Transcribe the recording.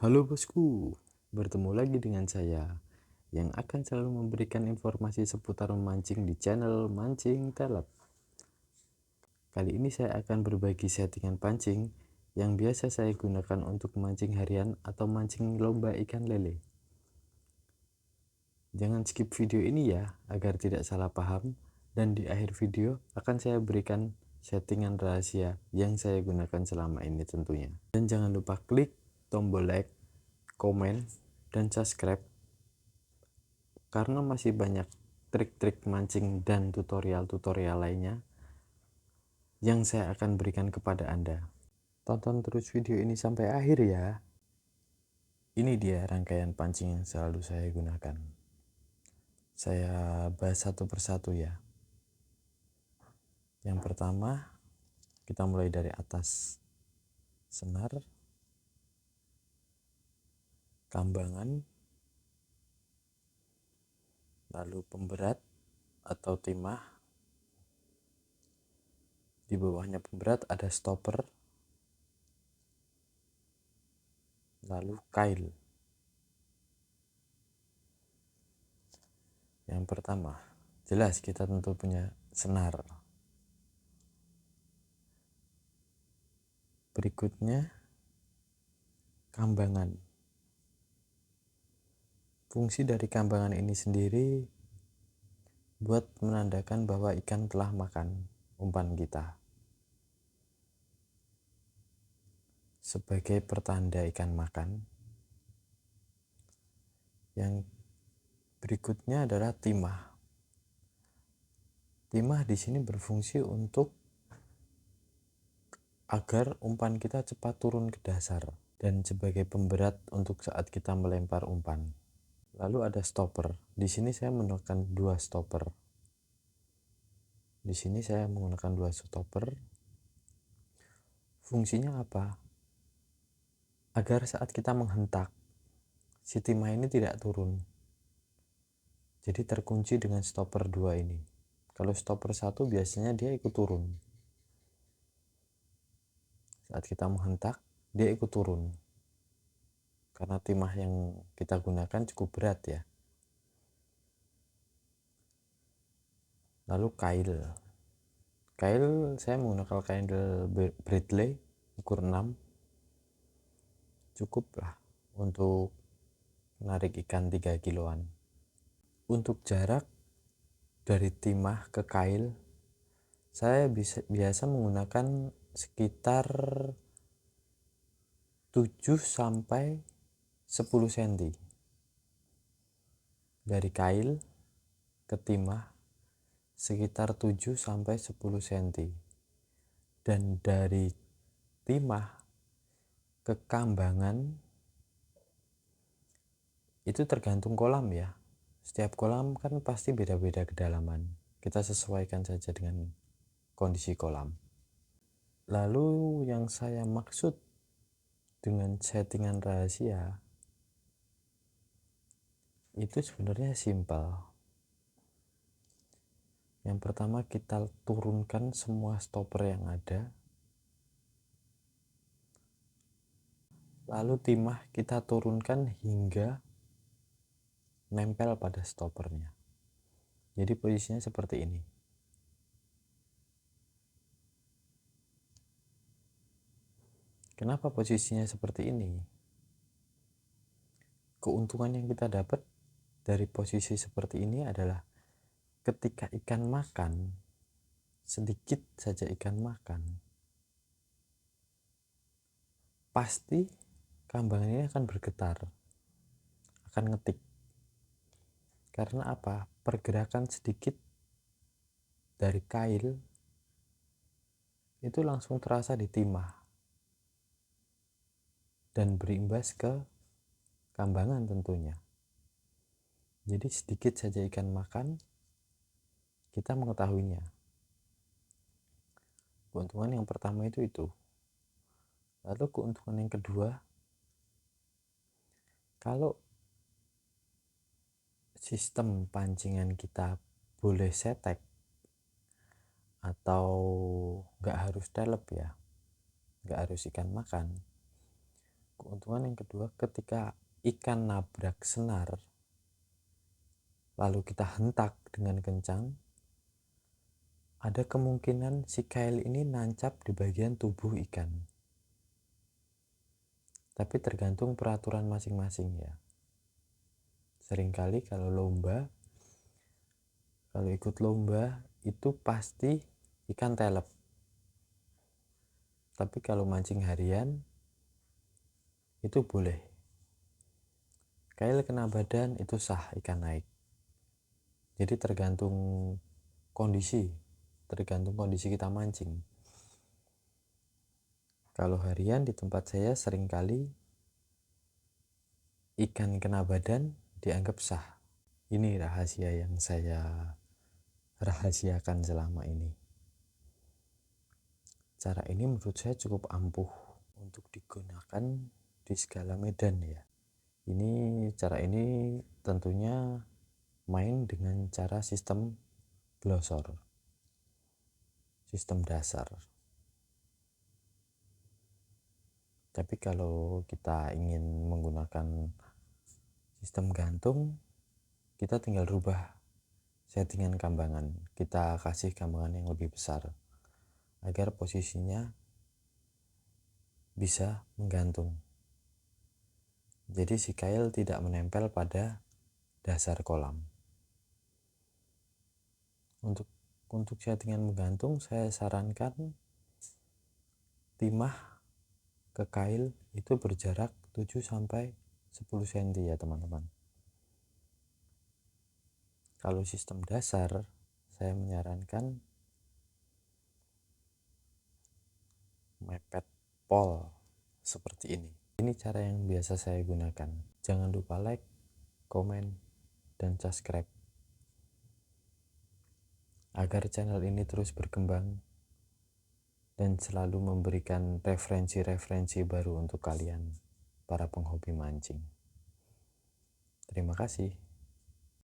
Halo bosku, bertemu lagi dengan saya yang akan selalu memberikan informasi seputar memancing di channel Mancing Telep. Kali ini saya akan berbagi settingan pancing yang biasa saya gunakan untuk mancing harian atau mancing lomba ikan lele. Jangan skip video ini ya, agar tidak salah paham, dan di akhir video akan saya berikan settingan rahasia yang saya gunakan selama ini tentunya. Dan jangan lupa klik tombol like, komen, dan subscribe karena masih banyak trik-trik mancing dan tutorial-tutorial lainnya yang saya akan berikan kepada Anda. Tonton terus video ini sampai akhir ya. Ini dia rangkaian pancing yang selalu saya gunakan. Saya bahas satu persatu ya. Yang pertama, kita mulai dari atas. Senar, kambangan, lalu pemberat atau timah. Di bawahnya pemberat ada stopper, lalu kail. Yang pertama, jelas kita tentu punya senar. Berikutnya, kambangan. Fungsi dari kambangan ini sendiri buat menandakan bahwa ikan telah makan umpan kita. Sebagai pertanda ikan makan. Yang berikutnya adalah timah. Timah di sini berfungsi untuk agar umpan kita cepat turun ke dasar dan sebagai pemberat untuk saat kita melempar umpan. Lalu ada stopper. Di sini saya menggunakan dua stopper. Di sini saya menggunakan dua stopper. Fungsinya apa? Agar saat kita menghentak, si timah ini tidak turun. Jadi terkunci dengan stopper dua ini. Kalau stopper satu biasanya dia ikut turun. Saat kita menghentak, dia ikut turun. Karena timah yang kita gunakan cukup berat ya. Lalu kail. Kail saya menggunakan kail Bradley ukur 6. Cukup lah untuk menarik ikan 3 kiloan. Untuk jarak dari timah ke kail, saya biasa menggunakan sekitar 7 sampai 10 cm. Dari kail ke timah sekitar 7 sampai 10 cm. Dan dari timah ke kambangan itu tergantung kolam ya. Setiap kolam kan pasti beda-beda kedalaman. Kita sesuaikan saja dengan kondisi kolam. Lalu yang saya maksud dengan settingan rahasia itu sebenarnya simpel. Yang pertama, kita turunkan semua stopper yang ada. Lalu timah kita turunkan hingga nempel pada stoppernya. Jadi posisinya seperti ini. Kenapa posisinya seperti ini? Keuntungan yang kita dapat dari posisi seperti ini adalah ketika ikan makan, sedikit saja ikan makan, pasti kambangan ini akan bergetar, akan ngetik. Karena apa? Pergerakan sedikit dari kail itu langsung terasa di timah dan berimbas ke kambangan tentunya. Jadi sedikit saja ikan makan, kita mengetahuinya. Keuntungan yang pertama itu. Lalu keuntungan yang kedua, kalau sistem pancingan kita boleh setek atau nggak harus telep ya, nggak harus ikan makan, keuntungan yang kedua, ketika ikan nabrak senar lalu kita hentak dengan kencang, ada kemungkinan si kail ini nancap di bagian tubuh ikan. Tapi tergantung peraturan masing-masing ya. Seringkali kalau ikut lomba itu pasti ikan telep. Tapi kalau mancing harian itu boleh. Kail kena badan itu sah ikan naik. Jadi tergantung kondisi kita mancing. Kalau harian di tempat saya seringkali ikan kena badan dianggap sah. Ini rahasia yang saya rahasiakan selama ini. Cara ini menurut saya cukup ampuh untuk digunakan di segala medan ya. Cara ini tentunya main dengan cara sistem glosor, sistem dasar. Tapi kalau kita ingin menggunakan sistem gantung, kita tinggal rubah settingan kambangan. Kita kasih kambangan yang lebih besar agar posisinya bisa menggantung. Jadi si kail tidak menempel pada dasar kolam. Untuk settingan menggantung, saya sarankan timah ke kail itu berjarak 7-10 cm ya teman-teman. Kalau sistem dasar, saya menyarankan mepet pol seperti ini. Ini cara yang biasa saya gunakan. Jangan lupa like, komen, dan subscribe agar channel ini terus berkembang dan selalu memberikan referensi-referensi baru untuk kalian para penghobi mancing. Terima kasih.